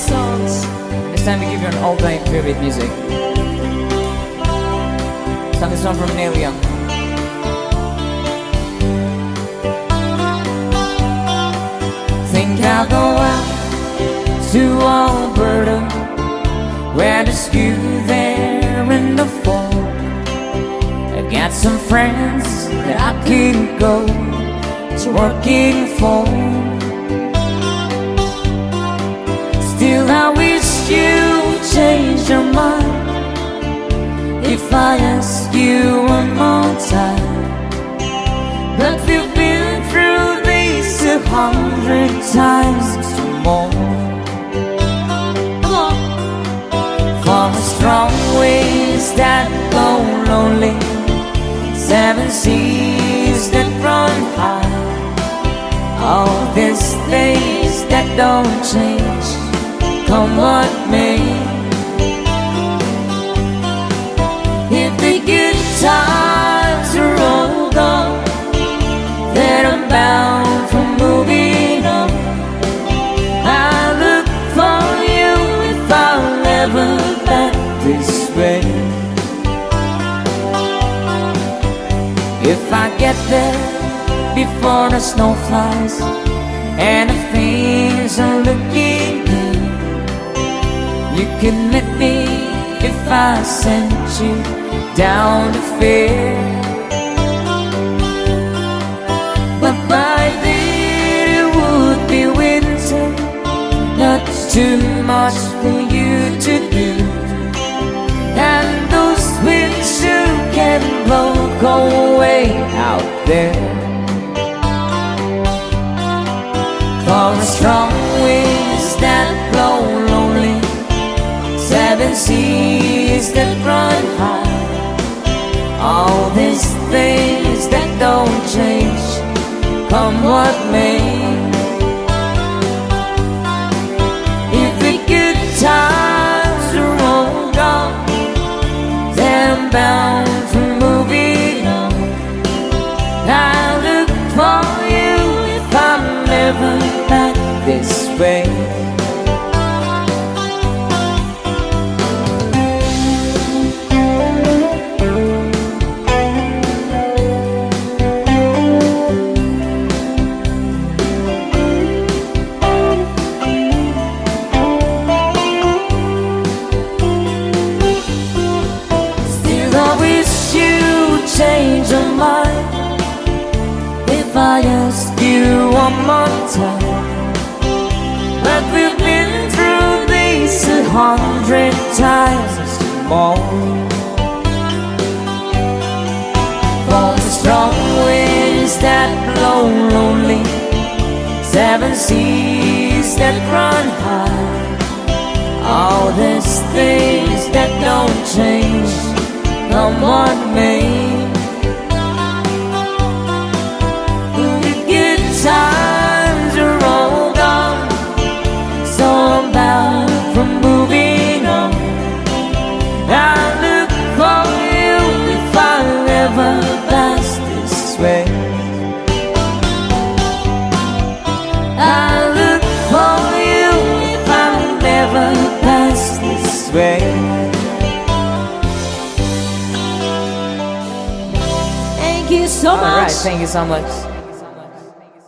songs. It's time to give you an all-time favorite music. Song is from Niel. Think I'll go out to Alberta, where there's you there in the fall. I got some friends that I can go to working for. Still I wish you changed your mind. If I ask you one more time, but we've been through this 100 times or more. Come on. For the strong winds that blow lonely, 7 seas that run high, all these things that don't change, come what may. If the good times are all gone, then I'm bound for moving on. I look for you if I'll ever back this way. If I get there before the snow flies and if things are looking good, you can meet me if I sent you down the fair. But by then it would be winter, not too much for you to do, and those winds you can blow go away out there. For the strong winds that blow lonely, 7 seas that run high, all these things that don't change, come what may. If the good times are all gone, then I'm bound for moving on. I look for you if I'm never back this way. Change your mind if I ask you one more time. But we've been through this 100 times more. For the strong winds that blow lonely, 7 seas that run high, all these things that don't change, come what may. Times are all gone, so I'm bound for moving on. I look for you if I'll ever pass this way. I look for you if I'll never pass this way. Thank you so much. Alright, thank you so much.